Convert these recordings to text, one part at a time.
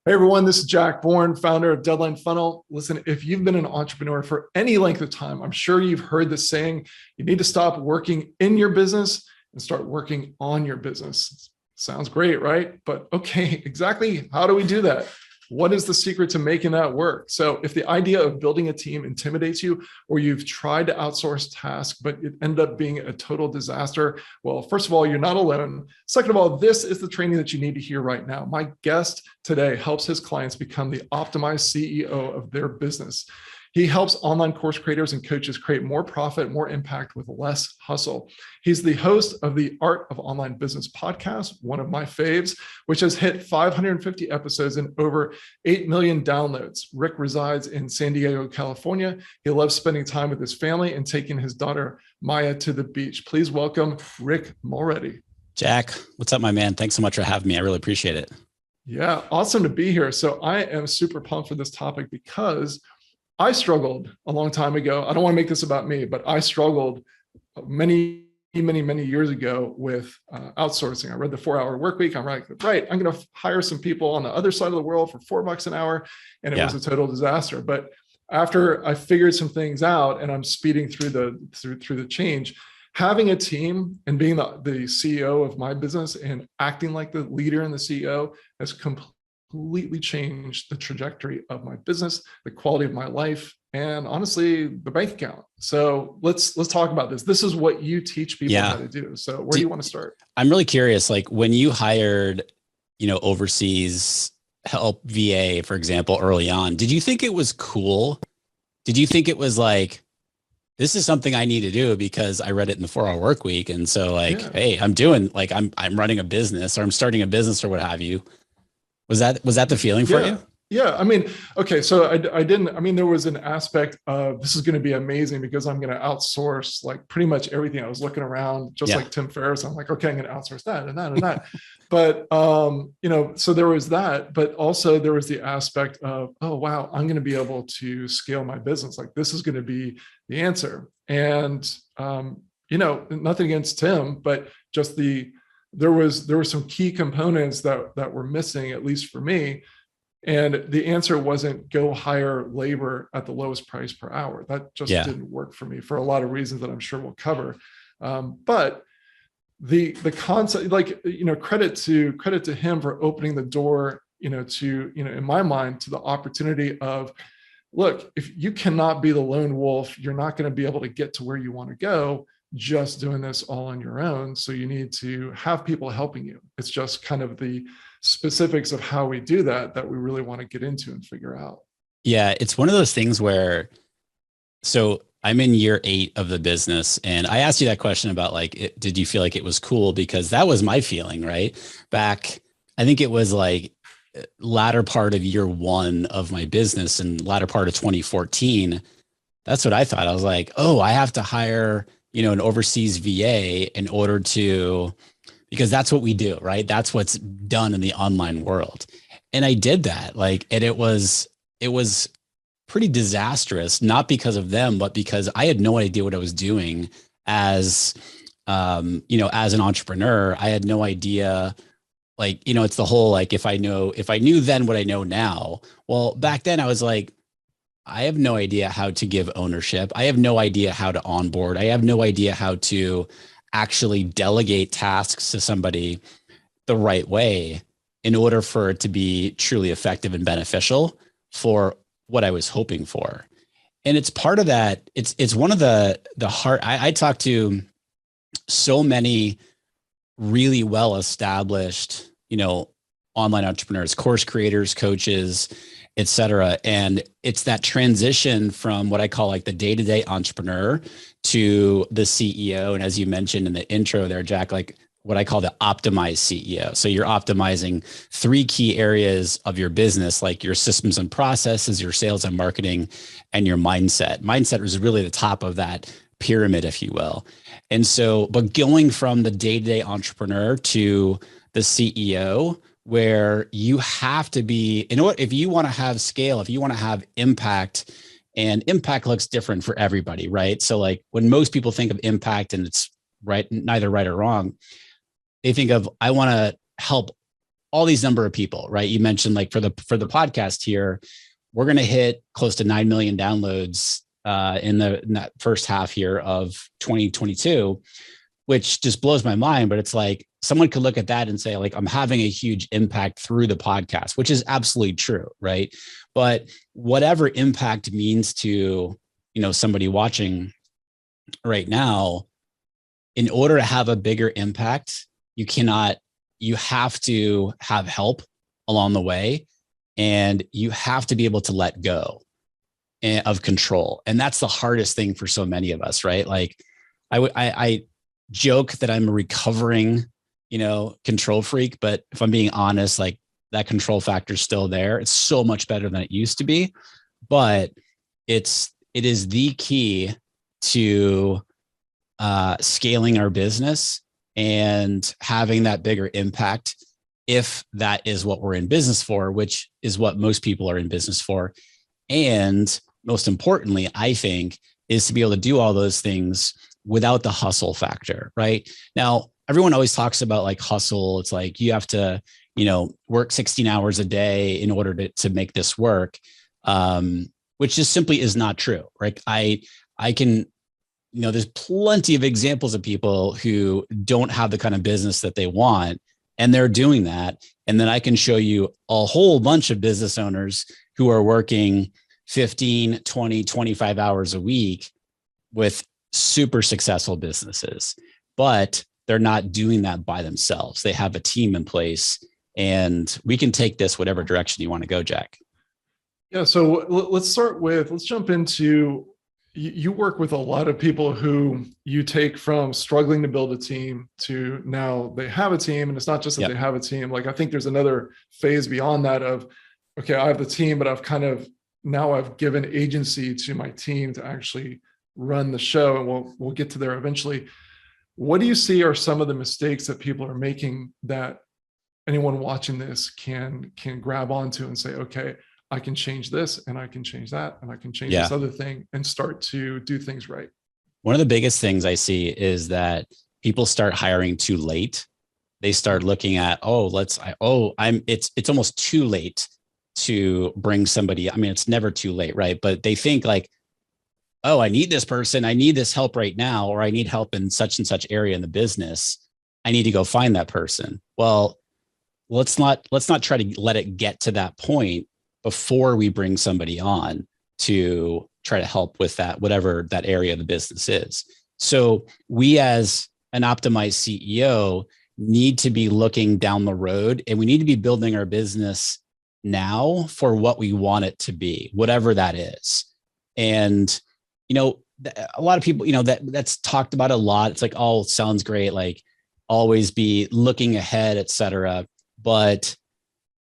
Hey everyone, this is Jack Bourne, founder of Deadline Funnel. Listen, if you've been an entrepreneur for any length of time, I'm sure you've heard this saying, you need to stop working in your business and start working on your business. Sounds great, right? But okay, exactly how do we do that? What is the secret to making that work? So if the idea of building a team intimidates you, or you've tried to outsource tasks, but it ended up being a total disaster, well, first of all, you're not alone. Second of all, this is the training that you need to hear right now. My guest today helps his clients become the optimized CEO of their business. He helps online course creators and coaches create more profit, more impact with less hustle. He's the host of the Art of Online Business podcast, one of my faves, which has hit 550 episodes and over 8 million downloads. Rick resides in San Diego, California. He loves spending time with his family and taking his daughter, Maya, to the beach. Please welcome Rick Mulready. Jack, what's up, my man? Thanks so much for having me. I really appreciate it. Yeah, awesome to be here. So I am super pumped for this topic because I struggled a long time ago. I don't want to make this about me, but I struggled many years ago with outsourcing. I read the 4-Hour Workweek. I'm like, right, I'm going to hire some people on the other side of the world for $4 an hour. And it was a total disaster. But after I figured some things out and I'm speeding through the change, having a team and being the CEO of my business and acting like the leader and the CEO has completely changed the trajectory of my business, the quality of my life, and honestly, the bank account. So let's talk about this. This is what you teach people how to do. So where do you want to start? I'm really curious, like when you hired, overseas help VA, for example, early on, did you think it was cool? Did you think it was like, this is something I need to do because I read it in the 4-Hour Workweek. And so hey, I'm running a business or I'm starting a business or what have you. Was that the feeling for you? Yeah. I mean, okay. So there was an aspect of this is going to be amazing because I'm going to outsource like pretty much everything. I was looking around just like Tim Ferriss. I'm like, okay, I'm going to outsource that and that and that. But, so there was that, but also there was the aspect of, oh, wow, I'm going to be able to scale my business. Like this is going to be the answer. And, nothing against Tim, but just there were some key components that were missing, at least for me. And the answer wasn't go hire labor at the lowest price per hour. That just didn't work for me for a lot of reasons that I'm sure we'll cover. But the concept, credit to him for opening the door, in my mind, to the opportunity of, look, if you cannot be the lone wolf, you're not going to be able to get to where you want to go just doing this all on your own. So you need to have people helping you. It's just kind of the specifics of how we do that we really want to get into and figure out. Yeah, it's one of those things where, so I'm in year 8 of the business, and I asked you that question about did you feel like it was cool? Because that was my feeling, right? Back, I think it was like latter part of year 1 of my business and latter part of 2014. That's what I thought. I was like, oh, I have to hire an overseas VA in order to, because that's what we do, right? That's what's done in the online world. And I did that, and it was pretty disastrous, not because of them, but because I had no idea what I was doing as an entrepreneur. I had no idea, it's the whole, if I knew then what I know now. Well, back then I was like, I have no idea how to give ownership. I have no idea how to onboard. I have no idea how to actually delegate tasks to somebody the right way in order for it to be truly effective and beneficial for what I was hoping for. And it's part of that. It's one of the hard, I talk to so many really well-established, online entrepreneurs, course creators, coaches, et cetera. And it's that transition from what I call like the day-to-day entrepreneur to the CEO. And as you mentioned in the intro there, Jack, like what I call the optimized CEO. So you're optimizing 3 key areas of your business, like your systems and processes, your sales and marketing, and your mindset. Mindset is really the top of that pyramid, if you will. And so, but going from the day-to-day entrepreneur to the CEO, where you have to be, if you want to have scale, if you want to have impact, and impact looks different for everybody, right? So like when most people think of impact, and it's neither right or wrong, they think of, I want to help all these number of people, right? You mentioned like for the podcast here, we're going to hit close to 9 million downloads in that first half here of 2022, which just blows my mind. But it's like someone could look at that and say, like, I'm having a huge impact through the podcast, which is absolutely true, right? But whatever impact means to, somebody watching right now, in order to have a bigger impact, you have to have help along the way, and you have to be able to let go of control. And that's the hardest thing for so many of us, right? Like I joke that I'm a recovering, control freak, but if I'm being honest, like that control factor is still there. It's so much better than it used to be, but it is the key to scaling our business and having that bigger impact, if that is what we're in business for, which is what most people are in business for. And most importantly, I think, is to be able to do all those things without the hustle factor, right? Now, everyone always talks about like hustle. It's like you have to, work 16 hours a day in order to make this work, which just simply is not true, right? I can, there's plenty of examples of people who don't have the kind of business that they want, and they're doing that. And then I can show you a whole bunch of business owners who are working 15, 20, 25 hours a week with super successful businesses, but they're not doing that by themselves. They have a team in place, and we can take this whatever direction you want to go, Jack. Yeah. So let's jump into, you work with a lot of people who you take from struggling to build a team to now they have a team. And it's not just that they have a team. Like, I think there's another phase beyond that of, okay, I have the team, but I've given agency to my team to actually run the show. And we'll get to there eventually. What do you see are some of the mistakes that people are making that anyone watching this can grab onto and say, okay, I can change this, and I can change that, and I can change this other thing, and start to do things right? One of the biggest things I see is that people start hiring too late. They start looking at, it's almost too late to bring somebody. I mean, it's never too late, right? But they think like, oh, I need this person. I need this help right now, or I need help in such and such area in the business. I need to go find that person. Well, let's not try to let it get to that point before we bring somebody on to try to help with that, whatever that area of the business is. So we, as an optimized CEO, need to be looking down the road, and we need to be building our business now for what we want it to be, whatever that is. And, a lot of people, that's talked about a lot. It's like, oh, sounds great. Like always be looking ahead, et cetera. But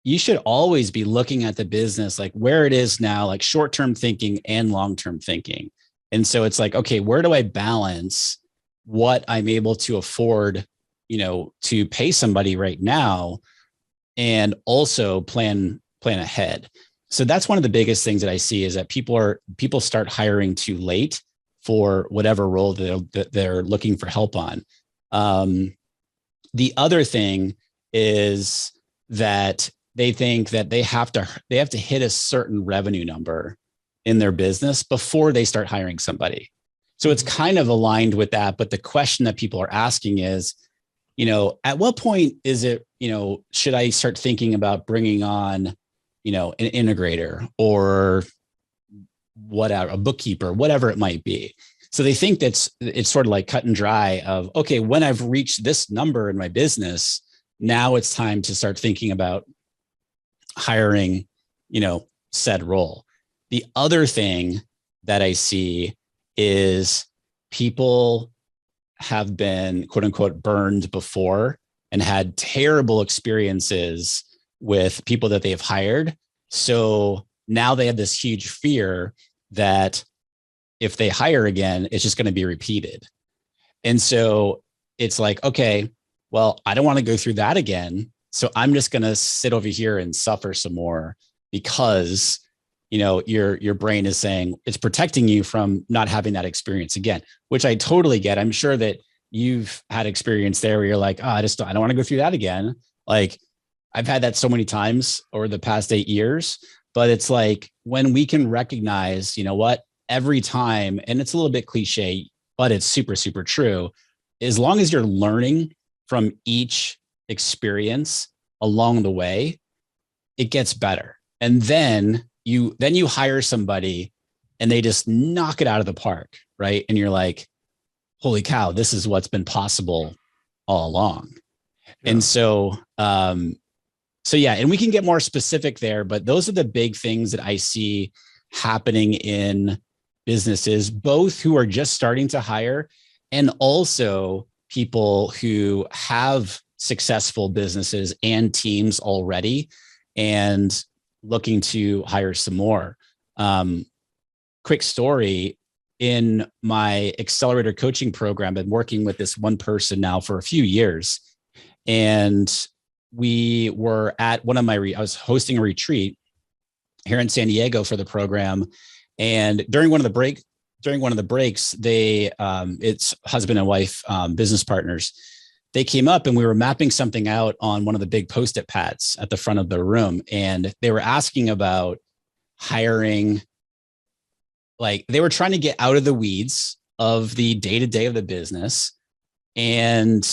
you should always be looking at the business, like where it is now, like short-term thinking and long-term thinking. And so it's like, okay, where do I balance what I'm able to afford, to pay somebody right now, and also plan ahead. So that's one of the biggest things that I see, is that people start hiring too late for whatever role that they're looking for help on. The other thing is that they think that they have to hit a certain revenue number in their business before they start hiring somebody. So it's kind of aligned with that. But the question that people are asking is, at what point is it, should I start thinking about bringing on, an integrator or whatever, a bookkeeper, whatever it might be. So they think it's sort of like cut and dry of, okay, when I've reached this number in my business, now it's time to start thinking about hiring, said role. The other thing that I see is people have been, quote unquote, burned before and had terrible experiences with people that they've hired. So now they have this huge fear that if they hire again, it's just going to be repeated. And so it's like, okay, well, I don't want to go through that again. So I'm just going to sit over here and suffer some more, because, your brain is saying it's protecting you from not having that experience again, which I totally get. I'm sure that you've had experience there where you're like, oh, I don't want to go through that again. Like, I've had that so many times over the past 8 years, but it's like when we can recognize, you know what, every time, and it's a little bit cliche, but it's super, super true. As long as you're learning from each experience along the way, it gets better. And then you hire somebody and they just knock it out of the park, right? And you're like, holy cow, this is what's been possible all along. Yeah. And so yeah, and we can get more specific there, but those are the big things that I see happening in businesses, both who are just starting to hire and also people who have successful businesses and teams already and looking to hire some more. Quick story, in my accelerator coaching program, I've been working with this one person now for a few years. And we were at one of my, I was hosting a retreat here in San Diego for the program. And during one of the breaks, they, it's husband and wife, business partners, they came up and we were mapping something out on one of the big Post-it pads at the front of the room. And they were asking about hiring. Like they were trying to get out of the weeds of the day-to-day of the business. And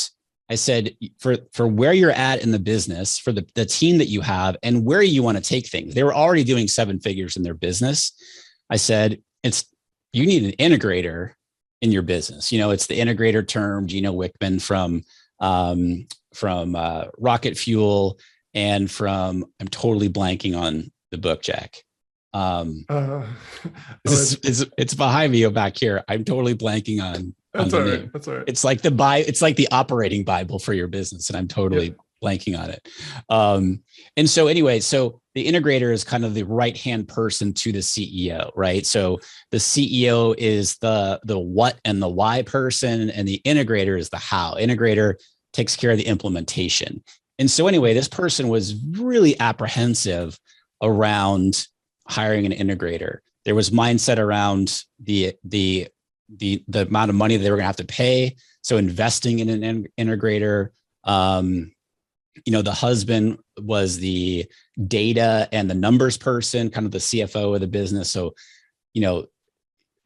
I said, for where you're at in the business, for the team that you have and where you want to take things, they were already doing 7 figures in their business. I said, you need an integrator in your business. You know, it's the integrator term, Gino Wickman from Rocket Fuel and from, I'm totally blanking on the book, Jack. It's behind me back here. I'm totally blanking on the name. That's all right. It's like the operating Bible for your business, and I'm totally blanking on it. And so anyway, so the integrator is kind of the right-hand person to the CEO, right? So the CEO is the what and the why person, and the integrator is the how. Integrator takes care of the implementation. And so anyway, this person was really apprehensive around hiring an integrator. There was mindset around the amount of money they were going to have to pay. So investing in an integrator. The husband was the data and the numbers person, kind of the CFO of the business. So,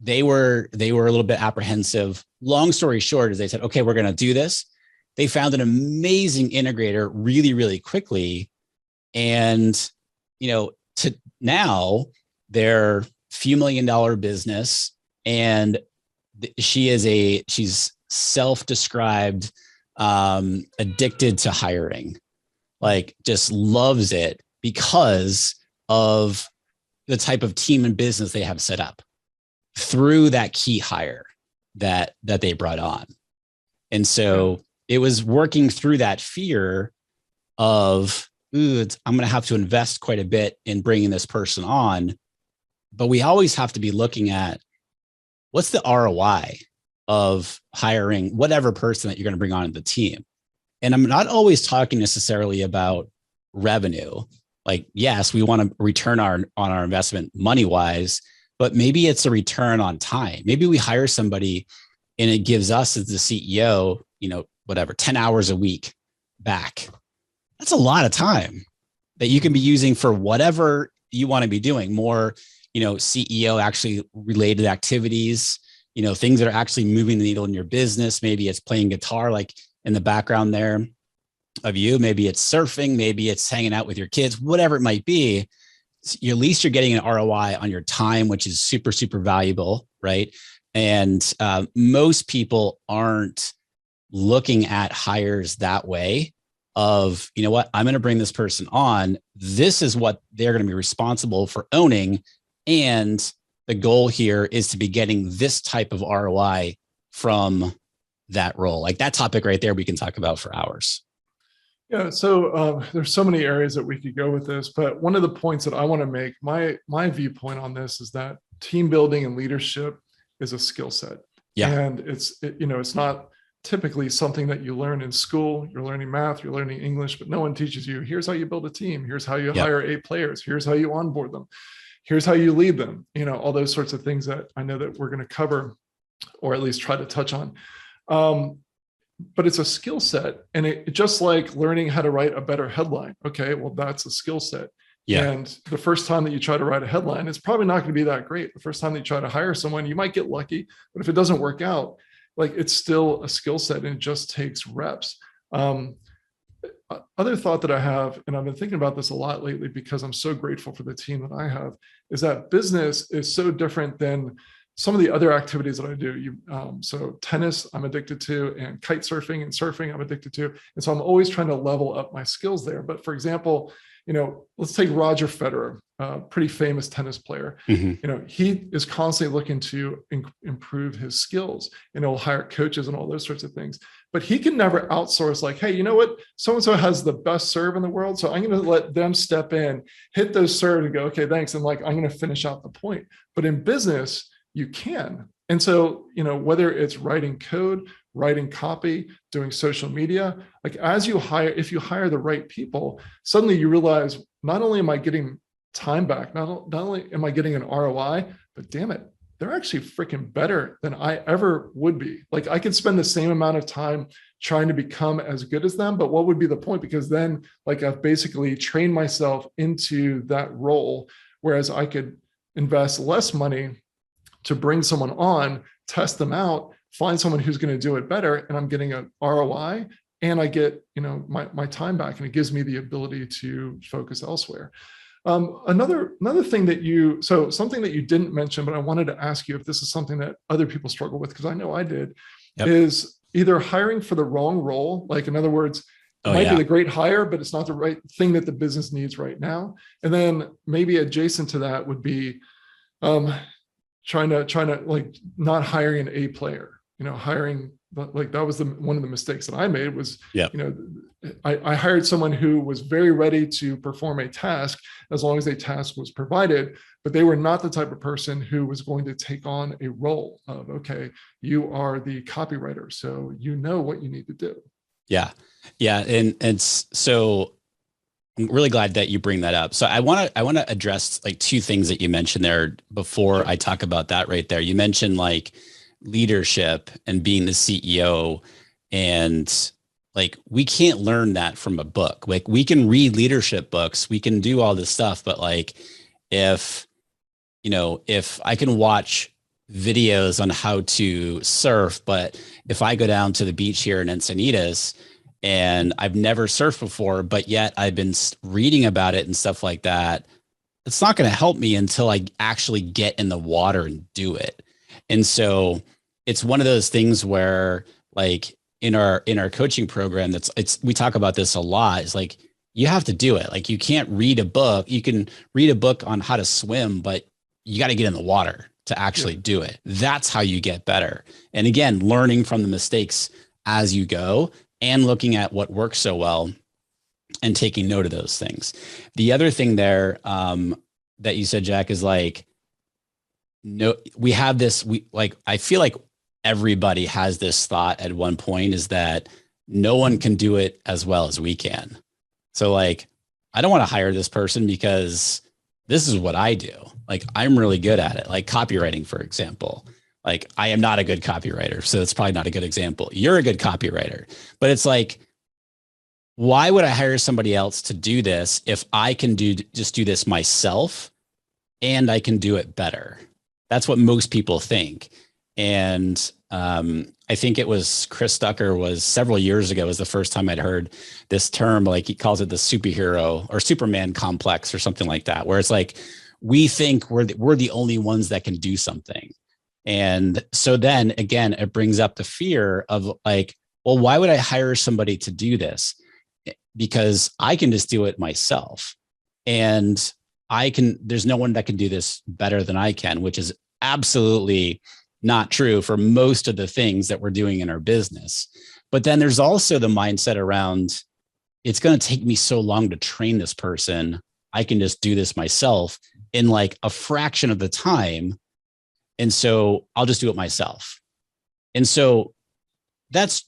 they were a little bit apprehensive. Long story short, is they said, okay, we're going to do this. They found an amazing integrator really, really quickly. And, to now they're few $1 million business. And she's self-described addicted to hiring, like just loves it because of the type of team and business they have set up through that key hire that they brought on. And so it was working through that fear of, I'm going to have to invest quite a bit in bringing this person on. But we always have to be looking at what's the ROI of hiring whatever person that you're going to bring on the team. And I'm not always talking necessarily about revenue. Like, yes, we want to return on our investment money wise, but maybe it's a return on time. Maybe we hire somebody and it gives us as the CEO, 10 hours a week back. That's a lot of time that you can be using for whatever you want to be doing. More, CEO actually related activities, things that are actually moving the needle in your business. Maybe it's playing guitar, like in the background there of you. Maybe it's surfing. Maybe it's hanging out with your kids, whatever it might be. At least you're getting an ROI on your time, which is super, super valuable, right? And most people aren't looking at hires that way of, I'm going to bring this person on. This is what they're going to be responsible for owning. And the goal here is to be getting this type of ROI from that role. Like that topic right there, we can talk about for hours. Yeah. So there's so many areas that we could go with this, but one of the points that I want to make, my viewpoint on this is that team building and leadership is a skill set. Yeah. And it's not typically something that you learn in school. You're learning math, you're learning English, but no one teaches you, here's how you build a team. Here's how you hire 8 players. Here's how you onboard them. Here's how you lead them. All those sorts of things that I know that we're going to cover, or at least try to touch on. but it's a skill set. And it just like learning how to write a better headline. Okay, well, that's a skill set. Yeah. And the first time that you try to write a headline, it's probably not going to be that great. The first time that you try to hire someone, you might get lucky, but if it doesn't work out, like it's still a skill set and it just takes reps. Other thought that I have, and I've been thinking about this a lot lately because I'm so grateful for the team that I have, is that business is so different than some of the other activities that I do. So tennis, I'm addicted to, and kite surfing and surfing, I'm addicted to. And so I'm always trying to level up my skills there. But for example, let's take Roger Federer, a pretty famous tennis player. He is constantly looking to improve his skills, and he'll hire coaches and all those sorts of things. But he can never outsource like, hey, you know what? So-and-so has the best serve in the world. So I'm going to let them step in, hit those serves and go, okay, thanks. And like, I'm going to finish out the point. But in business, you can. And so, whether it's writing code, writing copy, doing social media, like if you hire the right people, suddenly you realize not only am I getting time back, not only am I getting an ROI, but damn it, they're actually freaking better than I ever would be. Like I could spend the same amount of time trying to become as good as them, but what would be the point? Because then like I've basically trained myself into that role, whereas I could invest less money to bring someone on, test them out, find someone who's going to do it better, and I'm getting an ROI, and I get my time back, and it gives me the ability to focus elsewhere. Another thing something that you didn't mention, but I wanted to ask you if this is something that other people struggle with, because I know I did, is either hiring for the wrong role. Like in other words, it might be the great hire, but it's not the right thing that the business needs right now. And then maybe adjacent to that would be trying to like not hiring an A player, hiring like that was one of the mistakes that I made was, I hired someone who was very ready to perform a task as long as a task was provided, but they were not the type of person who was going to take on a role of, okay, you are the copywriter, so you know what you need to do. Yeah. Yeah. And so I'm really glad that you bring that up. So I want to address like two things that you mentioned there before I talk about that right there. You mentioned like leadership and being the CEO, and like we can't learn that from a book. Like we can read leadership books, we can do all this stuff, but like if I can watch videos on how to surf, but if I go down to the beach here in Encinitas and I've never surfed before, but yet I've been reading about it and stuff like that, it's not going to help me until I actually get in the water and do it. And so it's one of those things where like in our coaching program, we talk about this a lot. It's like, you have to do it. Like you can't read a book. You can read a book on how to swim, but you got to get in the water to actually do it. That's how you get better. And again, learning from the mistakes as you go and looking at what works so well and taking note of those things. The other thing there that you said, Jack, is like, no, we have this, I feel like everybody has this thought at one point, is that no one can do it as well as we can. So like, I don't want to hire this person because this is what I do. Like, I'm really good at it. Like copywriting, for example. Like I am not a good copywriter, so it's probably not a good example. You're a good copywriter, but it's like, why would I hire somebody else to do this if I can just do this myself and I can do it better? That's what most people think. And I think it was Chris Ducker was several years ago was the first time I'd heard this term, like he calls it the superhero or Superman complex or something like that, where it's like, we think we're the only ones that can do something. And so then again, it brings up the fear of like, well, why would I hire somebody to do this? Because I can just do it myself. And there's no one that can do this better than I can, which is absolutely not true for most of the things that we're doing in our business. But then there's also the mindset around, it's going to take me so long to train this person. I can just do this myself in like a fraction of the time. And so I'll just do it myself. And so that's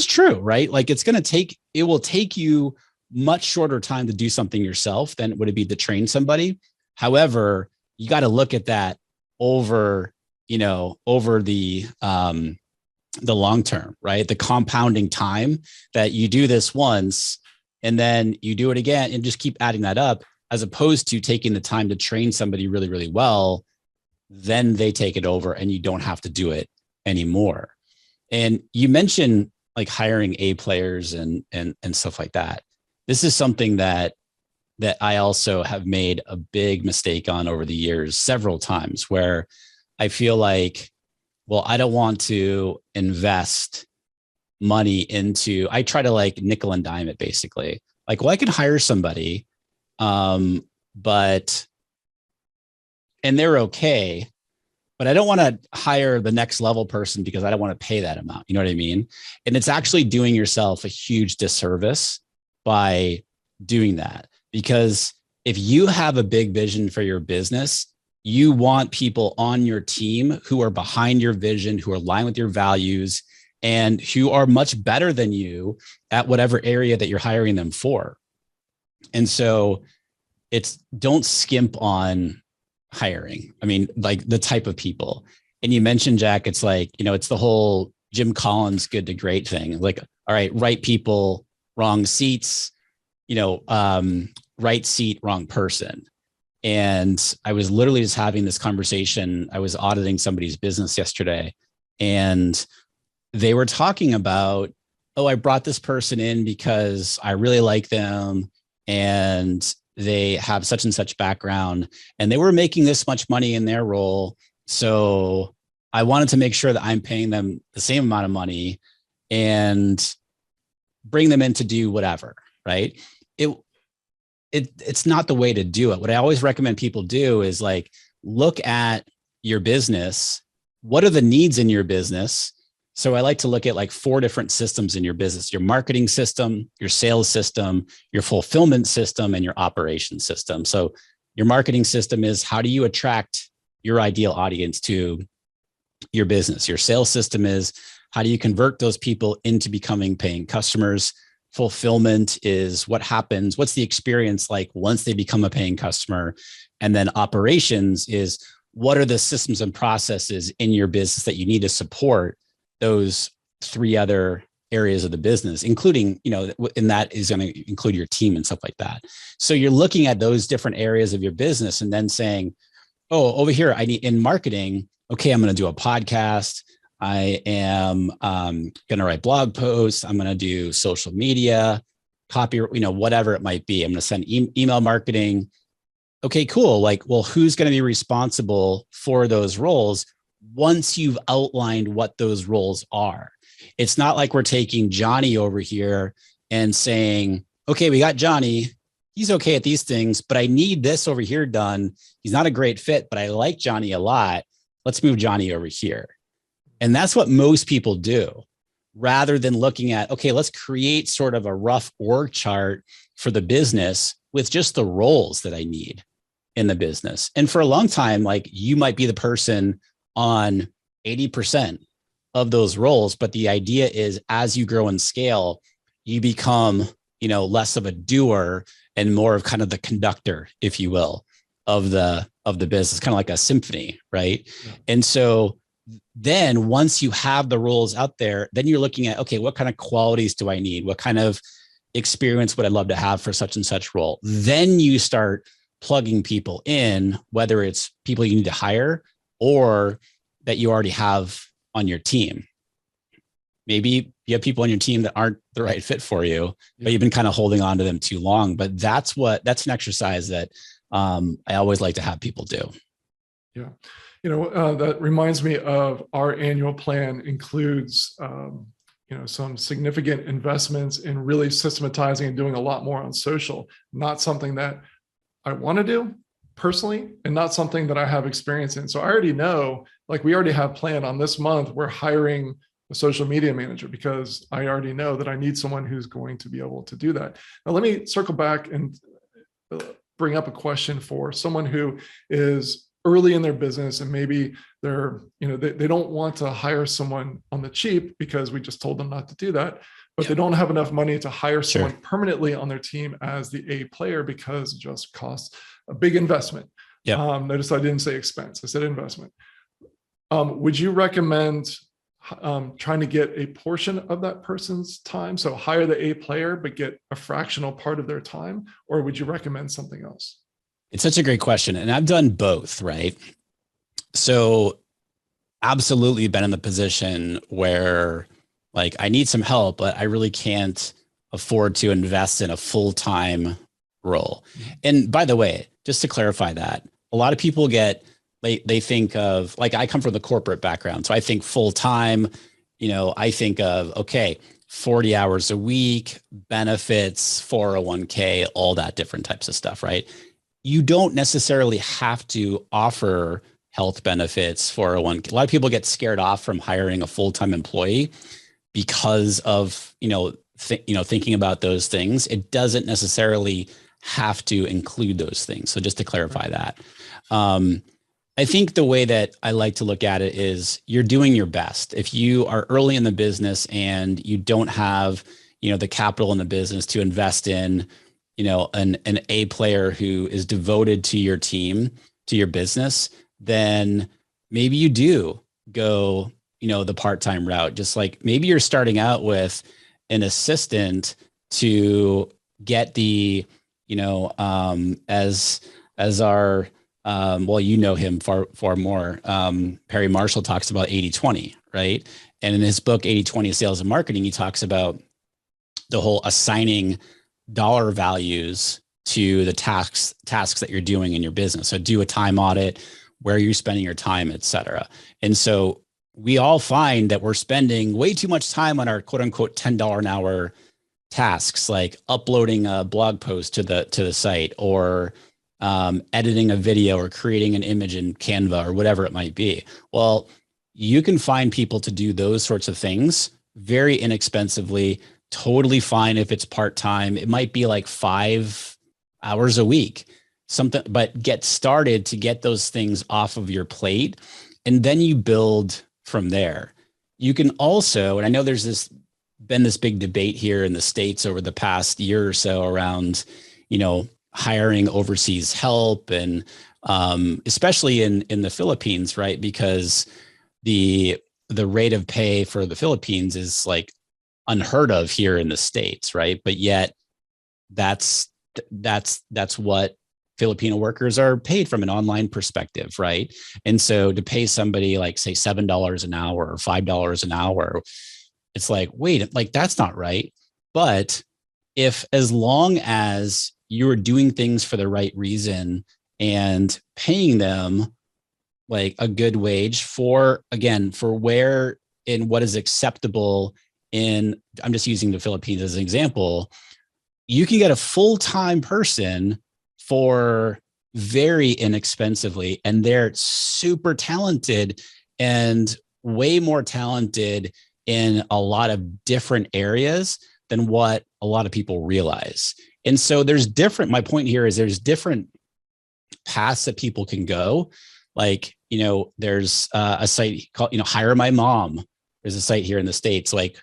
true, right? Like it will take you much shorter time to do something yourself than it would be to train somebody. However, you got to look at that over the the long term, right? The compounding time that you do this once and then you do it again and just keep adding that up, as opposed to taking the time to train somebody really, really well. Then they take it over and you don't have to do it anymore. And you mentioned like hiring A players and stuff like that. This is something that I also have made a big mistake on over the years, several times, where I feel like, well, I don't want to invest money into, I try to like nickel and dime it basically. Like, well, I could hire somebody, but, and they're okay, but I don't want to hire the next level person because I don't want to pay that amount. You know what I mean? And it's actually doing yourself a huge disservice by doing that, because if you have a big vision for your business, you want people on your team who are behind your vision, who are aligned with your values, and who are much better than you at whatever area that you're hiring them for. And so it's, don't skimp on hiring. I mean, like the type of people. And you mentioned, Jack, it's like, you know, it's the whole Jim Collins good to great thing. Like, all right, right people, wrong seats, you know, right seat, wrong person. And I was literally just having this conversation. I was auditing somebody's business yesterday, and they were talking about, oh, I brought this person in because I really like them and they have such and such background and they were making this much money in their role. So I wanted to make sure that I'm paying them the same amount of money and bring them in to do whatever, right? It's not the way to do it. What I always recommend people do is like, look at your business. What are the needs in your business? So I like to look at like 4 different systems in your business: your marketing system, your sales system, your fulfillment system, and your operations system. So your marketing system is, how do you attract your ideal audience to your business? Your sales system is, how do you convert those people into becoming paying customers? Fulfillment is what happens, what's the experience like once they become a paying customer? And then operations is, what are the systems and processes in your business that you need to support those 3 other areas of the business, including, you know, and that is going to include your team and stuff like that. So you're looking at those different areas of your business and then saying, oh, over here, I need in marketing. Okay, I'm going to do a podcast. I am going to write blog posts. I'm going to do social media, copy, you know, whatever it might be. I'm going to send email marketing. Okay, cool. Like, well, who's going to be responsible for those roles once you've outlined what those roles are? It's not like we're taking Johnny over here and saying, okay, we got Johnny. He's okay at these things, but I need this over here done. He's not a great fit, but I like Johnny a lot. Let's move Johnny over here. And that's what most people do, rather than looking at, okay, let's create sort of a rough org chart for the business with just the roles that I need in the business. And for a long time, like, you might be the person on 80% of those roles, but the idea is, as you grow and scale, you become, you know, less of a doer and more of kind of the conductor, if you will, of the business, kind of like a symphony, right? Yeah. And so then once you have the roles out there, then you're looking at, okay, what kind of qualities do I need? What kind of experience would I love to have for such and such role? Then you start plugging people in, whether it's people you need to hire or that you already have on your team. Maybe you have people on your team that aren't the right fit for you, but you've been kind of holding on to them too long. But that's an exercise that I always like to have people do. Yeah. You know, that reminds me of our annual plan includes, you know, some significant investments in really systematizing and doing a lot more on social. Not something that I want to do personally, and not something that I have experience in. So I already know, like, we already have planned on this month, we're hiring a social media manager, because I already know that I need someone who's going to be able to do that. Now, let me circle back and bring up a question for someone who is early in their business, and maybe they're, you know, they don't want to hire someone on the cheap because we just told them not to do that, but they don't have enough money to hire someone permanently on their team as the A player, because it just costs a big investment. Notice I didn't say expense, I said investment. Would you recommend trying to get a portion of that person's time? So hire the A player, but get a fractional part of their time? Or would you recommend something else? It's such a great question. And I've done both, right? So absolutely been in the position where like I need some help, but I really can't afford to invest in a full-time role. And by the way, just to clarify that, a lot of people they think of, like, I come from the corporate background. So I think full-time, I think of, okay, 40 hours a week, benefits, 401k, all that different types of stuff, right? You don't necessarily have to offer health benefits, 401k. A lot of people get scared off from hiring a full-time employee because of, thinking about those things. It doesn't necessarily have to include those things. So just to clarify that. I think the way that I like to look at it is you're doing your best. If you are early in the business and you don't have, the capital in the business to invest in, an A player who is devoted to your team, to your business, then maybe you do go, the part-time route. Just like maybe you're starting out with an assistant to get the, as our, well, him far more. Perry Marshall talks about 80-20, right? And in his book, 80-20 Sales and Marketing, he talks about the whole assigning dollar values to the tasks that you're doing in your business. So do a time audit, where you're spending your time, et cetera. And so we all find that we're spending way too much time on our quote unquote $10 an hour tasks, like uploading a blog post to the site, or editing a video, or creating an image in Canva, or whatever it might be. Well, you can find people to do those sorts of things very inexpensively, totally fine if it's part-time. It might be like 5 hours a week, something, but get started to get those things off of your plate. And then you build from there. You can also, and I know there's been this big debate here in the States over the past year or so around, hiring overseas help, and especially in the Philippines, right? Because the rate of pay for the Philippines is like unheard of here in the States, right? But yet that's what Filipino workers are paid from an online perspective, right? And so to pay somebody like, say, $7 an hour or $5 an hour, it's like, wait, like that's not right. But as long as you are doing things for the right reason and paying them like a good wage for where in what is acceptable in, I'm just using the Philippines as an example, you can get a full-time person for very inexpensively, and they're super talented and way more talented in a lot of different areas than what a lot of people realize. And so my point here is there's different paths that people can go. Like, there's a site called, Hire My Mom. There's a site here in the States. Like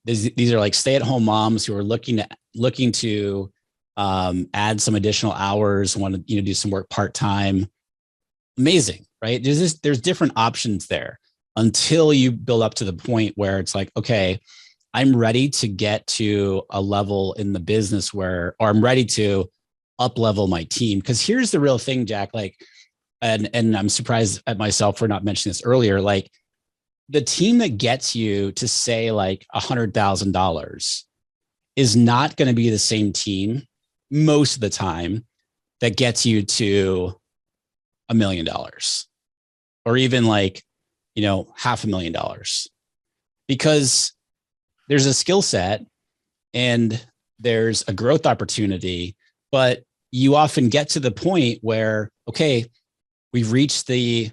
these are like stay-at-home moms who are looking to add some additional hours, want to, do some work part-time. Amazing, right? There's different options there until you build up to the point where it's like, okay, I'm ready to get to a level in the business or I'm ready to up level my team. Because here's the real thing, Jack, like, and I'm surprised at myself for not mentioning this earlier. Like the team that gets you to say like $100,000 is not going to be the same team most of the time that gets you to $1 million or even like, $500,000, because there's a skill set and there's a growth opportunity, but you often get to the point where, okay, we've reached the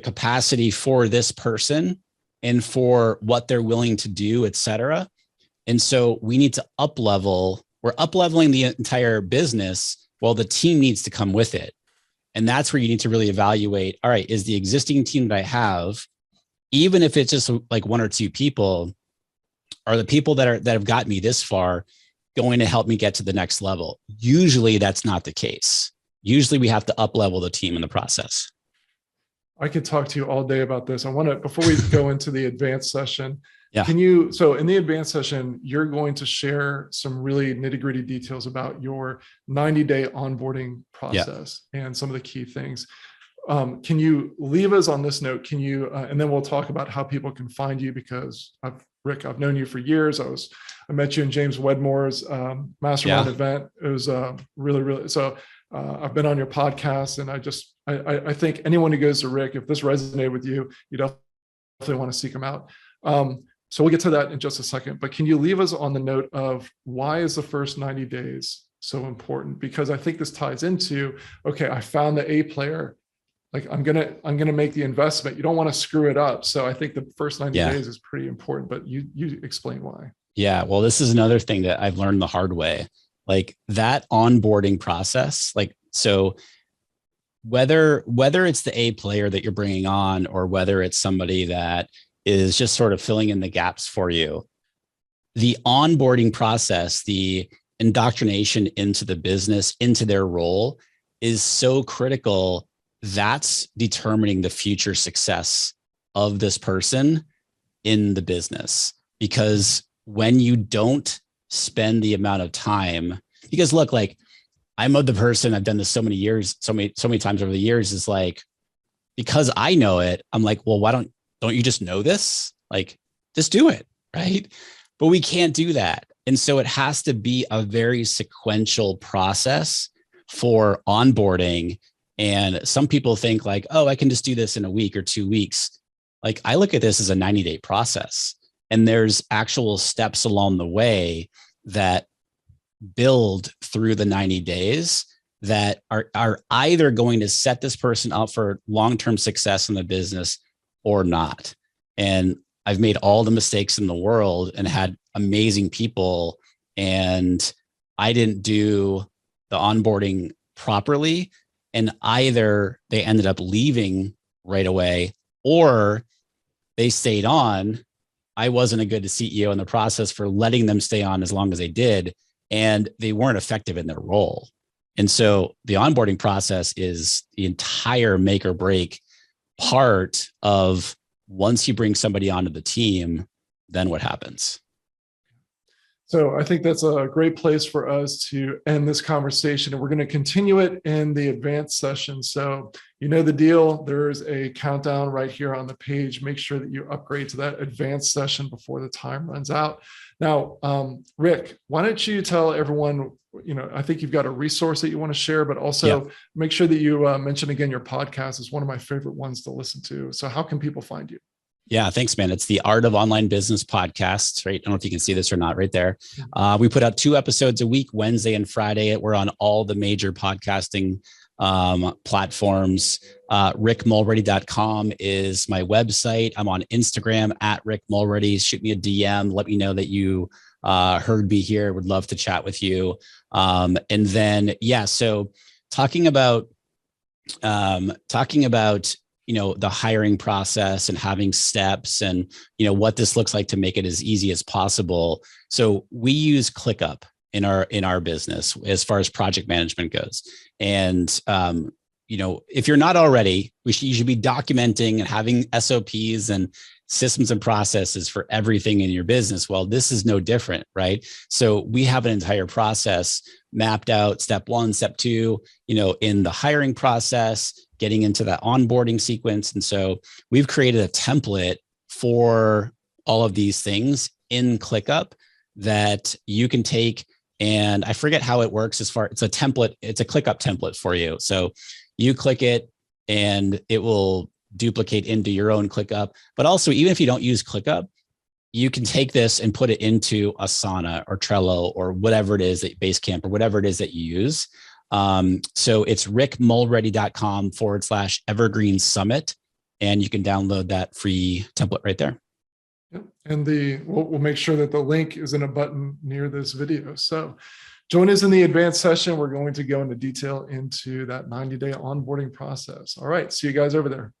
capacity for this person and for what they're willing to do, et cetera. And so we need to up level. We're up leveling the entire business. Well, the team needs to come with it. And that's where you need to really evaluate, all right, is the existing team that I have, even if it's just like one or two people, are the people that have got me this far going to help me get to the next level? Usually that's not the case. Usually we have to up level the team in the process. I could talk to you all day about this. I want to, before we go into the advanced session, Yeah. so in the advanced session, you're going to share some really nitty gritty details about your 90-day onboarding process and some of the key things. Can you leave us on this note? Can you, and then we'll talk about how people can find you, because Rick, I've known you for years. I met you in James Wedmore's mastermind event. It was really, really, so I've been on your podcast, and I think anyone who goes to Rick, if this resonated with you, you definitely want to seek him out. So we'll get to that in just a second, but can you leave us on the note of why is the first 90 days so important? Because I think this ties into, okay, I found the A player, like I'm gonna make the investment. You don't want to screw it up. So I think the first 90 days is pretty important, but you explain why. Yeah, well, this is another thing that I've learned the hard way. Like that onboarding process, like, so whether it's the A player that you're bringing on, or whether it's somebody that is just sort of filling in the gaps for you, the onboarding process, the indoctrination into the business, into their role, is so critical. That's determining the future success of this person in the business. Because when you don't spend the amount of time, because look, like, I'm of the person, I've done this so many years, so many times over the years, is like, because I know it, I'm like, well, why don't you just know this? Like, just do it, right? But we can't do that. And so it has to be a very sequential process for onboarding. And some people think like, oh, I can just do this in a week or 2 weeks. Like, I look at this as a 90-day process, and there's actual steps along the way that build through the 90 days that are either going to set this person up for long-term success in the business or not. And I've made all the mistakes in the world and had amazing people, and I didn't do the onboarding properly. And either they ended up leaving right away, or they stayed on. I wasn't a good CEO in the process for letting them stay on as long as they did, and they weren't effective in their role. And so the onboarding process is the entire make or break part of, once you bring somebody onto the team, then what happens? So I think that's a great place for us to end this conversation, and we're going to continue it in the advanced session. So you know the deal. There's a countdown right here on the page. Make sure that you upgrade to that advanced session before the time runs out. Now, Rick, why don't you tell everyone, I think you've got a resource that you want to share, but also make sure that you mention again your podcast is one of my favorite ones to listen to. So how can people find you? Yeah, thanks, man. It's the Art of Online Business podcast, right? I don't know if you can see this or not right there. We put out 2 episodes a week, Wednesday and Friday. We're on all the major podcasting platforms. RickMulready.com is my website. I'm on Instagram at Rick Mulready. Shoot me a DM. Let me know that you heard me here. Would love to chat with you. And then, so talking about the hiring process and having steps and, what this looks like to make it as easy as possible. So we use ClickUp in our business as far as project management goes. And, if you're not already, you should be documenting and having SOPs and systems and processes for everything in your business. Well, this is no different, right? So we have an entire process mapped out, step 1, step 2, in the hiring process, getting into that onboarding sequence. And so we've created a template for all of these things in ClickUp that you can take, and I forget how it works it's a template. It's a ClickUp template for you. So you click it and it will duplicate into your own ClickUp. But also, even if you don't use ClickUp, you can take this and put it into Asana or Trello or whatever it is, that Basecamp or whatever it is that you use. So it's rickmulready.com/evergreen summit. And you can download that free template right there. Yep. And we'll make sure that the link is in a button near this video. So join us in the advanced session. We're going to go into detail into that 90-day onboarding process. All right. See you guys over there.